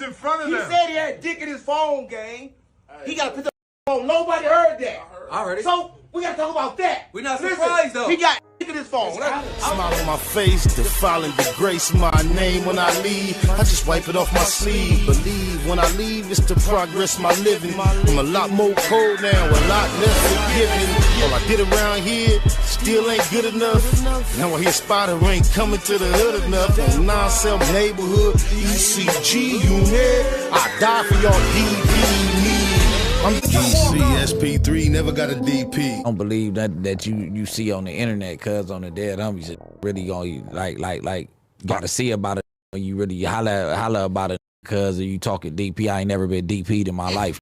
was in front of He them. said he had dick in his phone, gang. He got to put the phone. Nobody heard that. I heard it. So we got to talk about that. We're not surprised, though. He got dick in his phone. Smile on my face, defiling the grace, my name when I leave. I just wipe it off my sleeve. Believe when I leave, it's to progress my living. I'm a lot more cold now, a lot less forgiving. All I did around here still ain't good enough. Now I hear Spider ain't coming to the hood enough. On non-self neighborhood, ECG unit. I die for y'all DP me. I'm ECSP3, never got a DP. I don't believe that you see on the internet, cuz on the dead homies really gonna like gotta see about it when you really holla about it, cuz you talking DP. I ain't never been DP'd in my life.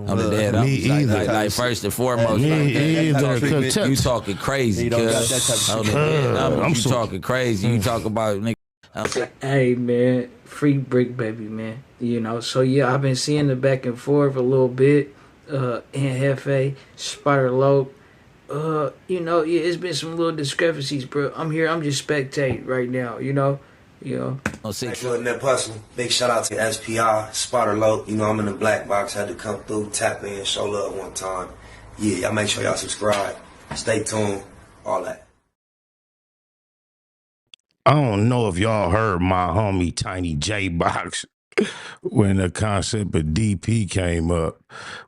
On the dead homies, like first and foremost, you talking crazy, cuz on the dead homies, you talking crazy. You talk about nigga. Hey man, free Brick Baby, man. You know, so yeah, I've been seeing the back and forth a little bit. Jefe, Spider Loc. You know, yeah, it's been some little discrepancies, bro. I'm here, I'm just spectating right now, you know. Thanks for that person. Big shout out to SPI, Spider Loc. You know, I'm in the black box, had to come through, tap in, show love one time. Yeah, y'all make sure y'all subscribe. Stay tuned, all that. I don't know if y'all heard my homie Tiny J Box when the concept of DP came up,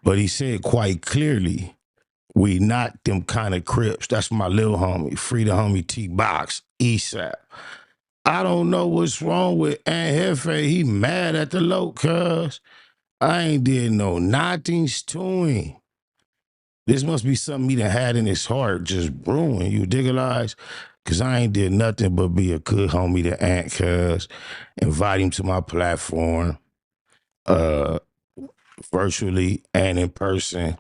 but he said quite clearly, we not them kind of Crips. That's my little homie, free the homie T Box, ASAP. I don't know what's wrong with Jefe. He mad at the Loc, cuz I ain't did no nothings to him. This must be something he done had in his heart just brewing, you digitalize? Cause I ain't did nothing but be a good homie to Ant, cuz invite him to my platform, virtually and in person.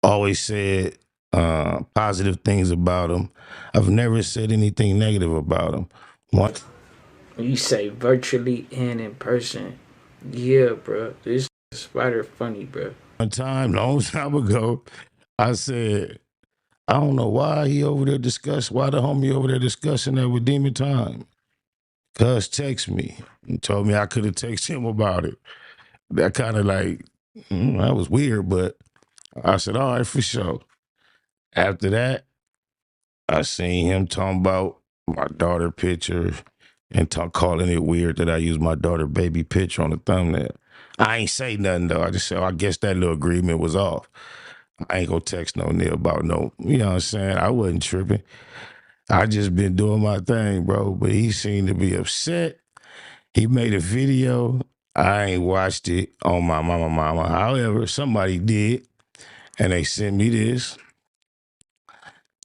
Always said positive things about him. I've never said anything negative about him. What? You say virtually and in person. Yeah, bro. This Spider funny, bro. One time, long time ago, I said, I don't know why he over there why the homie over there discussing that with Demon Time. Cuz text me and told me I could have texted him about it. That kind of like, that was weird, but I said, all right, for sure. After that, I seen him talking about my daughter picture and calling it weird that I use my daughter baby picture on the thumbnail. I ain't say nothing though. I just said, I guess that little agreement was off. I ain't gonna text no nigga about no, you know what I'm saying? I wasn't tripping. I just been doing my thing, bro. But he seemed to be upset. He made a video. I ain't watched it on my mama. However, somebody did. And they sent me this.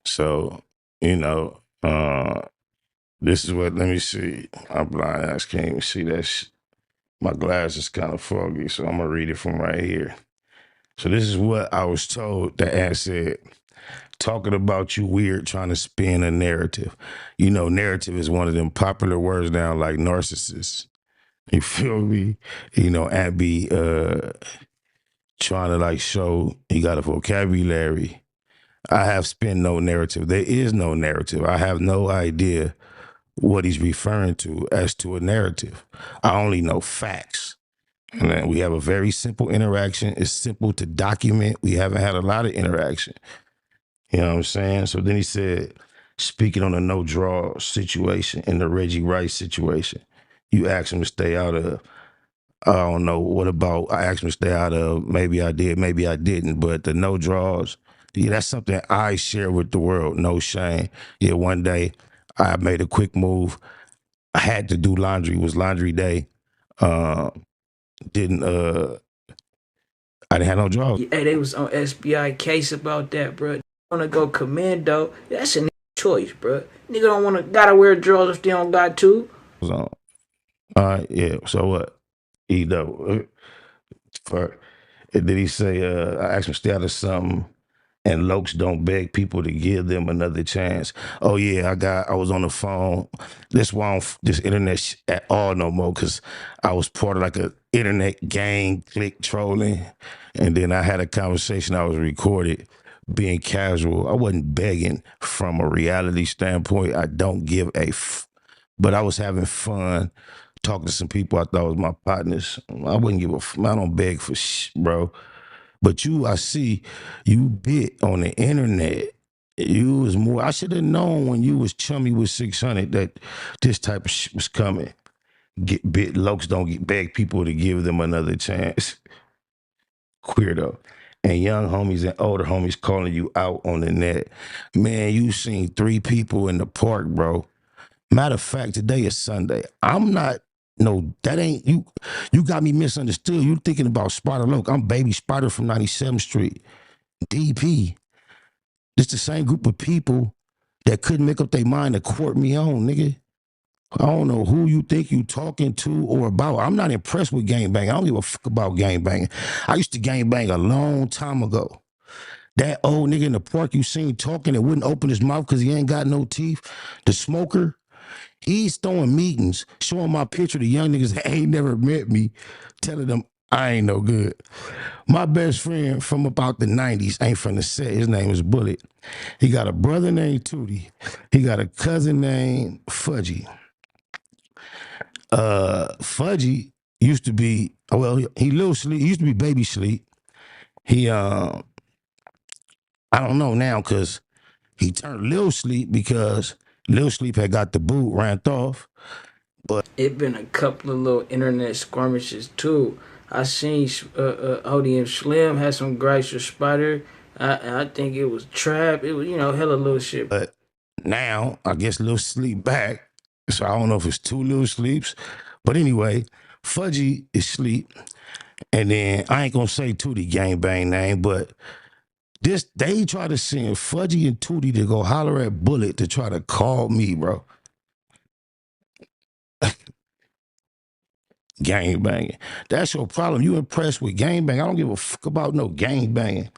So, you know, this is what, let me see. I'm blind ass, can't even see that My glass is kind of foggy, so I'm gonna read it from right here. So this is what I was told. The ad said, talking about you weird, trying to spin a narrative. You know, narrative is one of them popular words now, like narcissists. You feel me? You know, and be trying to like show he got a vocabulary. I have spin no narrative. There is no narrative. I have no idea what he's referring to as to a narrative. I only know facts. And then we have a very simple interaction. It's simple to document. We haven't had a lot of interaction. You know what I'm saying? So then he said, speaking on a no-draw situation in the Reggie Rice situation, you asked him to stay out of, I don't know, what about, I asked him to stay out of, maybe I did, maybe I didn't, but the no draws, yeah, that's something I share with the world, no shame. Yeah, one day I made a quick move. I had to do laundry. It was laundry day. I didn't have no draws. Yeah, they was on SBI case about that, bro. Want to go commando? That's a choice, bro. Nigga don't want to gotta wear drawers if they don't got to. All right, yeah. So what? He know. And then he say, I asked him to stay out of something, and Lokes don't beg people to give them another chance. Oh yeah, I was on the phone. That's why I don't this internet at all no more, because I was part of like a internet gang click trolling, and then I had a conversation. I was recorded being casual. I wasn't begging from a reality standpoint. I don't give a but I was having fun talking to some people I thought was my partners. I wouldn't give a I don't beg for bro. But I see you bit on the internet. You was more, I should have known when you was chummy with 600 that this type of shit was coming. Get bit, lokes don't beg people to give them another chance. Queerdo. And young homies and older homies calling you out on the net. Man, you seen 3 people in the park, bro. Matter of fact, today is Sunday. I'm not, no, that ain't, you got me misunderstood. You thinking about Spider Loke. I'm Baby Spider from 97th Street. DP. This the same group of people that couldn't make up their mind to court me on, nigga. I don't know who you think you talking to or about. I'm not impressed with gangbanging. I don't give a fuck about gangbanging. I used to gangbang a long time ago. That old nigga in the park you seen talking that wouldn't open his mouth because he ain't got no teeth, the smoker, he's throwing meetings, showing my picture to young niggas that ain't never met me, telling them I ain't no good. My best friend from about the 90s ain't from the set. His name is Bullet. He got a brother named Tootie. He got a cousin named Fudgy. Fudgy used to be, well, he Lil Sleep. He used to be Baby Sleep. He, I don't know now because he turned Lil Sleep because Lil Sleep had got the boot, ran off. But it been a couple of little internet skirmishes too. I seen ODM Slim had some gripes with Spider. I think it was Trap. It was, hella little shit. But now, I guess Lil Sleep back. So I don't know if it's 2 Lil Sleeps. But anyway, Fudgy is Sleep. And then I ain't gonna say Tootie gangbang name, but they try to send Fudgy and Tootie to go holler at Bullet to try to call me, bro. Gangbanging. That's your problem. You impressed with gangbang. I don't give a fuck about no gangbanging.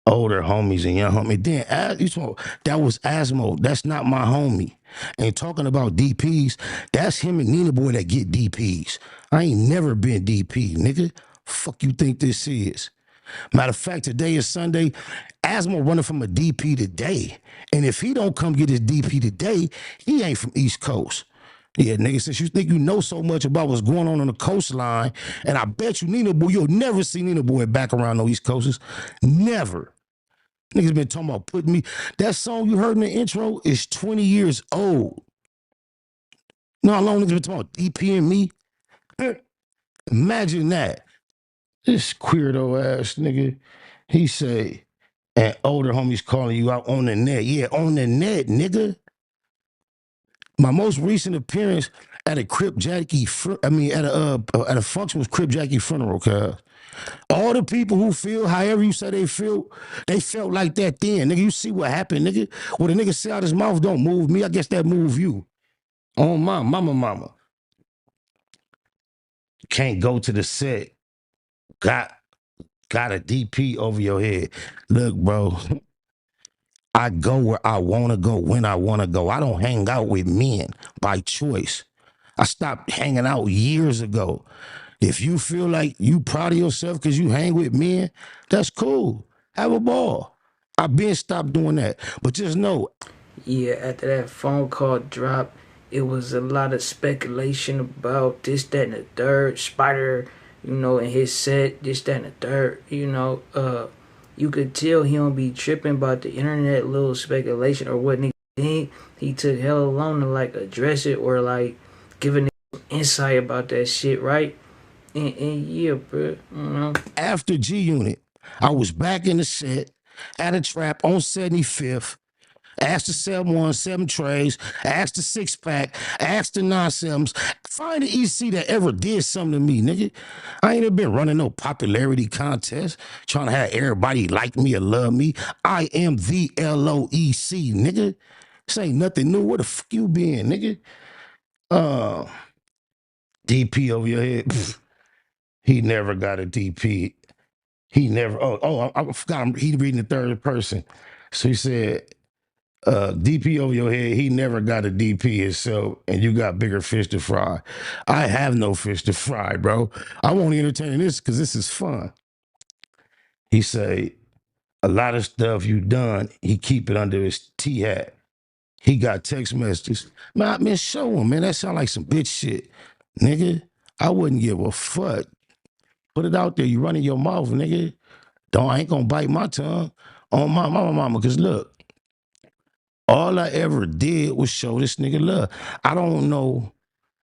Older homies and young homies. Then that was Azmo. That's not my homie. And talking about DPs, that's him and Nina Boy that get DPs. I ain't never been DP, nigga. Fuck you think this is? Matter of fact, today is Sunday. Azmo running from a DP today. And if he don't come get his DP today, he ain't from East Coast. Yeah, nigga, since you think you know so much about what's going on the coastline, and I bet you Nina Boy, you'll never see Nina Boy back around the East Coasters. Never. Niggas been talking about putting me. That song you heard in the intro is 20 years old. You know how long niggas been talking about DP and me? Imagine that. This queerdo ass nigga, he say, and older homies calling you out on the net. Yeah, on the net, nigga. My most recent appearance at a Crip Jackie, at a function was Crip Jackie funeral, cuz. All the people who feel however you say they felt like that then. Nigga, you see what happened, nigga? What a nigga say out his mouth don't move me. I guess that move you. On my mama. Can't go to the set. Got a DP over your head. Look, bro. I go where I want to go, when I want to go. I don't hang out with men by choice. I stopped hanging out years ago. If you feel like you proud of yourself because you hang with men, that's cool. Have a ball. I've been stopped doing that. But just know. Yeah, after that phone call drop, it was a lot of speculation about this, that, and the third. Spider, in his set, this, that, and the third. You could tell he don't be tripping about the internet little speculation or what nigga he took hella long to like address it or like give a insight about that shit, right? And yeah, bro, After G Unit, I was back in the set at a trap on 75th. Asked the 717 trays, asked the 6-pack, asked the 9-7s. Find an EC that ever did something to me, nigga. I ain't ever been running no popularity contest, trying to have everybody like me or love me. I am the LOEC, nigga. This ain't nothing new. Where the fuck you been, nigga? DP over your head. Pfft. He never got a DP. He never, I forgot him. He reading the third person. So he said, DP over your head, he never got a DP himself, and you got bigger fish to fry. I have no fish to fry, bro. I won't entertain this because this is fun. He say, a lot of stuff you done, he keep it under his T-hat. He got text messages. Man, show him, man. That sound like some bitch shit. Nigga, I wouldn't give a fuck. Put it out there. You running your mouth, nigga. I ain't gonna bite my tongue on my mama. Cause look, all I ever did was show this nigga love. I don't know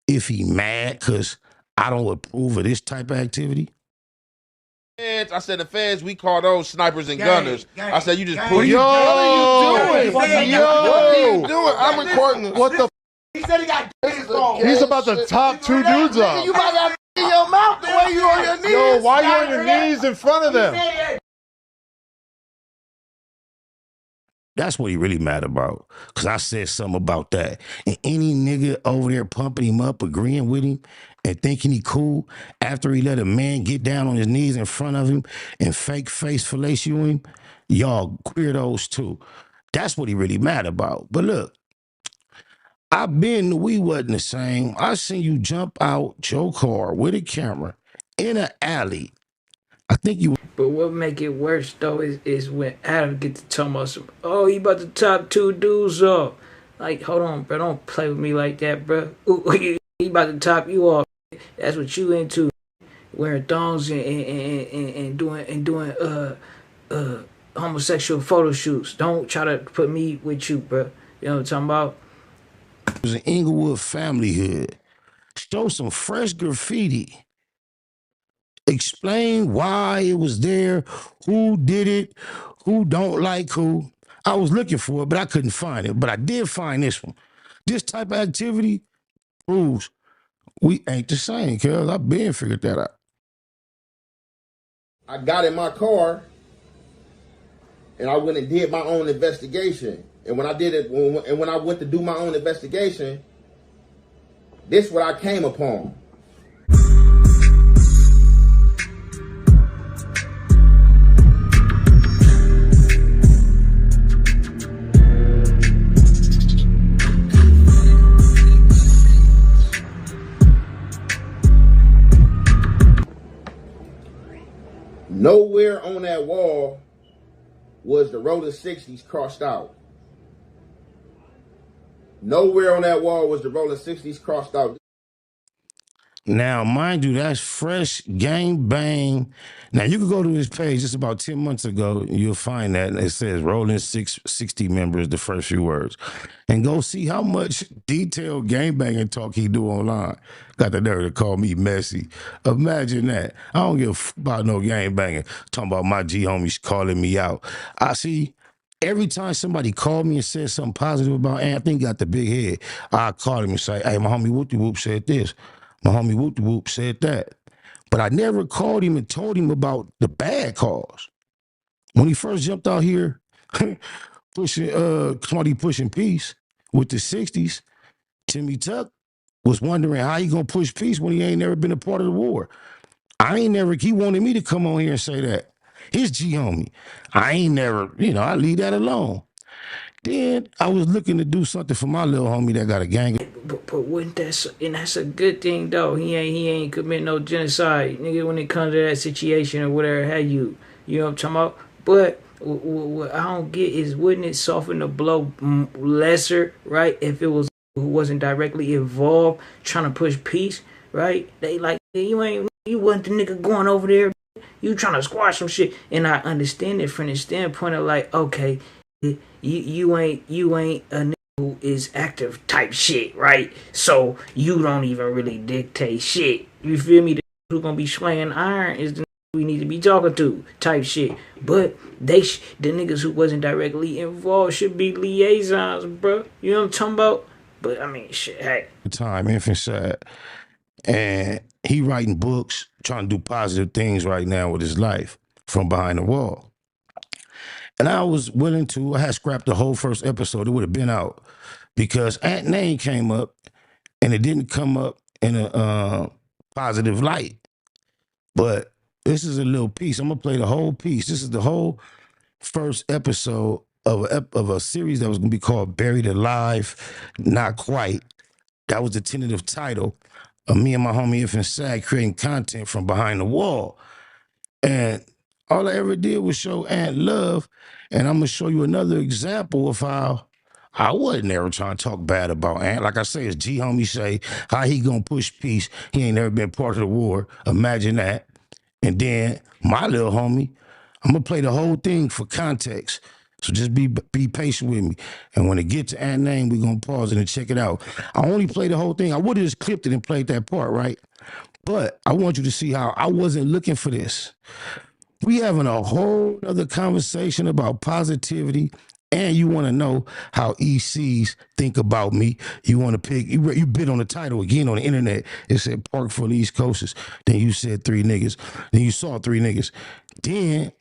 if he mad cause I don't approve of this type of activity. I said the feds, we call those snipers and gunners. I said you just put. Yo, what are you doing? Yo, what are you doing? I'm recording this. What the? He said he got his phone. He's about to top two dudes up. You about to have in your mouth the way you on your knees. Yo, why you on your knees in front of them? That's what he really mad about. Cause I said something about that. And any nigga over there pumping him up, agreeing with him, and thinking he cool after he let a man get down on his knees in front of him and fake face fellatio him, y'all weirdos too. That's what he really mad about. But look, we wasn't the same. I seen you jump out your car with a camera in an alley. I think you. But what make it worse though is when Adam get to talking about some, oh, you about to top two dudes off. Like, hold on, bro, don't play with me like that, bro. He about to top you off. That's what you into, wearing thongs and doing homosexual photo shoots. Don't try to put me with you, bro. You know what I'm talking about? It was an Inglewood family hood. Show some fresh graffiti. Explain why it was there, who did it, who don't like who. I was looking for it, but I couldn't find it. But I did find this one. This type of activity proves we ain't the same, cuz I've been figured that out. I got in my car and I went and did my own investigation. And when I did it, and when I went to do my own investigation, this is what I came upon. Nowhere on that wall was the Rolling 60s crossed out. Nowhere on that wall was the Rolling 60s crossed out. Now, mind you, that's fresh gang bang. Now, you can go to his page just about 10 months ago, and you'll find that. And it says Rolling 60 members, the first few words. And go see how much detailed gang banging talk he do online. Got the nerve to call me messy. Imagine that. I don't give a f about no gang banging. Talking about my G homies calling me out. I see. Every time somebody called me and said something positive about Anthony, got the big head, I call him and say, hey, my homie Whoopty Whoop said this. My homie Whoopty Whoop said that. But I never called him and told him about the bad calls. When he first jumped out here, pushing peace with the 60s, Timmy Tuck was wondering how he gonna push peace when he ain't never been a part of the war. He wanted me to come on here and say that. His G homie. I ain't never, I leave that alone. Then I was looking to do something for my little homie that got a gang. But wouldn't that's a good thing though. He ain't commit no genocide, nigga. When it comes to that situation or whatever, you know what I'm talking about. But what I don't get is, wouldn't it soften the blow lesser, right? If it was who wasn't directly involved trying to push peace, right? They like, you wasn't the nigga going over there. You trying to squash some shit, and I understand it from the standpoint of like, okay, you ain't a nigga who is active type shit, right? So you don't even really dictate shit. You feel me? The who gonna be swinging iron is the we need to be talking to type shit. But the niggas who wasn't directly involved should be liaisons, bro. You know what I'm talking about? But I mean, shit, hey. Time, Infant sad. And he writing books, trying to do positive things right now with his life from behind the wall. And I was willing to, I had scrapped the whole first episode. It would have been out because Aunt Name came up and it didn't come up in a positive light. But this is a little piece. I'm going to play the whole piece. This is the whole first episode of a series that was going to be called Buried Alive, Not Quite. That was the tentative title of me and my homie Infant Sad creating content from behind the wall. And all I ever did was show Aunt love. And I'm going to show you another example of how I wasn't ever trying to talk bad about Ant. Like I say, as G homie say, how he gonna push peace? He ain't never been part of the war. Imagine that. And then my little homie, I'm gonna play the whole thing for context. So just be patient with me. And when it gets to Ant name, we're gonna pause it and check it out. I only played the whole thing. I would have just clipped it and played that part, right? But I want you to see how I wasn't looking for this. We having a whole other conversation about positivity, and you want to know how ECs think about me. You want to pick, you bid on the title again on the internet. It said Park for the East Coasters. Then you said 3 niggas. Then you saw 3 niggas. Then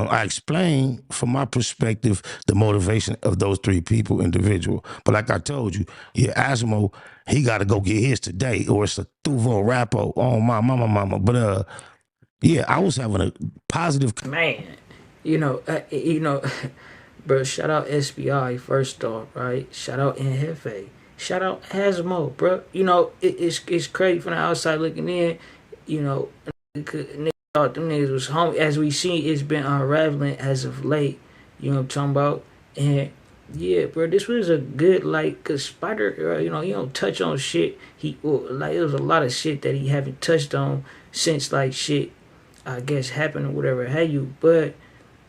I explained from my perspective the motivation of those 3 people individual. But like I told you, yeah, Azmo, he got to go get his today, or it's a Thuvo Rapo on my mama. But yeah, I was having a positive. Man, bro, shout out SBI first off, right? Shout out Jefe. Shout out Azmo, bro. It's crazy from the outside looking in. Niggas thought them niggas was home. As we see, it's been unraveling as of late. You know what I'm talking about? And yeah, bro, this was a good, cause Spider, he don't touch on shit. It was a lot of shit that he haven't touched on since, shit, I guess, happened or whatever have you. But,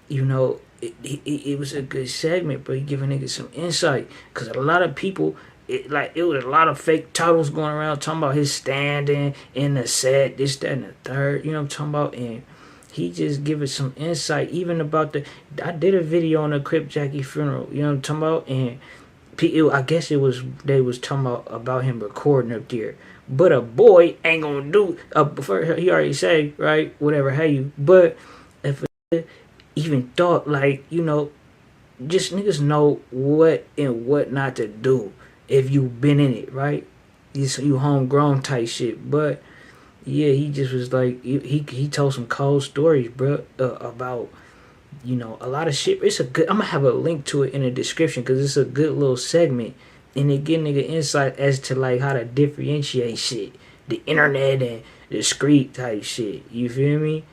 it was a good segment, bro. He giving niggas some insight. Cause a lot of people, it was a lot of fake titles going around talking about his standing in the set, this, that, and the third. You know what I'm talking about? And he just give us some insight, even about I did a video on the Crip Jackie funeral. You know what I'm talking about? And I guess they was talking about him recording up there. But a boy ain't gonna do. He already say, right, whatever, hey you. But if even thought, just niggas know what and what not to do if you been in it, right? You homegrown type shit. But yeah, he just was he told some cold stories, bro, about a lot of shit. It's a good. I'm gonna have a link to it in the description because it's a good little segment, and it give nigga insight as to how to differentiate shit, the internet and the street type shit. You feel me?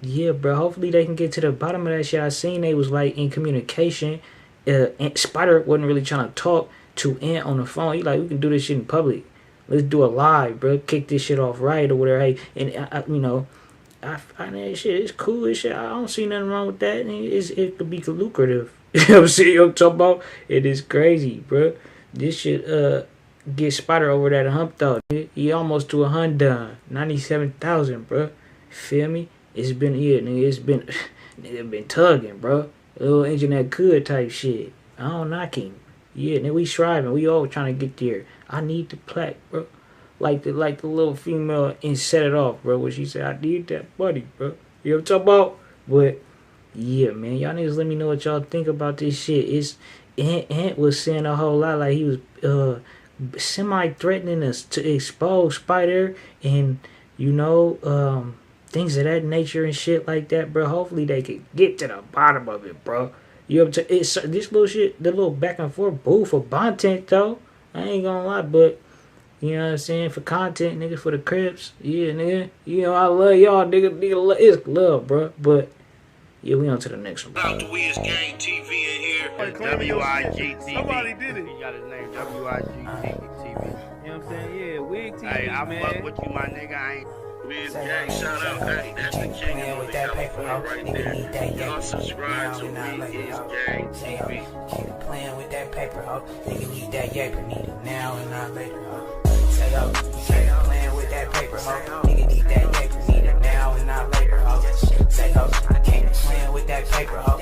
Yeah, bro. Hopefully they can get to the bottom of that shit. I seen they was in communication. And Spider wasn't really trying to talk to Ant on the phone. He we can do this shit in public. Let's do it live, bro. Kick this shit off right or whatever. Hey, and I find that shit. It's cool as shit. I don't see nothing wrong with that. It could be lucrative. You know what I'm saying? I'm talking about. It is crazy, bro. This shit get Spider over that hump though. He almost to 100, 97,000, bro. Feel me? It's been nigga. It's been tugging, bro. A little engine that could type shit. I don't knock him. Yeah, and we striving. We all trying to get there. I need the plaque, bro. Like the little female and set it off, bro. Where she said, I need that buddy, bro. You know what I'm talking about? But yeah, man, y'all niggas let me know what y'all think about this shit. Ant was saying a whole lot, he was semi-threatening us to expose Spider and things of that nature and shit like that, bro. Hopefully they can get to the bottom of it, bro. You know, this little shit, the little back and forth boo for content though. I ain't gonna lie, but you know what I'm saying, for content, nigga, for the Crips, yeah, nigga. I love y'all, nigga. It's love, bro. But yeah, we on to the next one. Out the W.I.G TV in here. W.I.G TV. Somebody did it. He got his name, W.I.G TV. You know what I'm saying? Yeah, WIG TV, hey, I fuck with you, my nigga. I ain't. Gang, shout out, hey, that's the king of the California right there. Y'all subscribe to WIG Gang TV. Keep playing with that paper, ho. Nigga need that yaper, need it now and not later, ho. Say, ho, keep playing with that paper, ho. Nigga need that yaper, need it now and not later, ho. Say, ho, I can't playing with that paper, ho.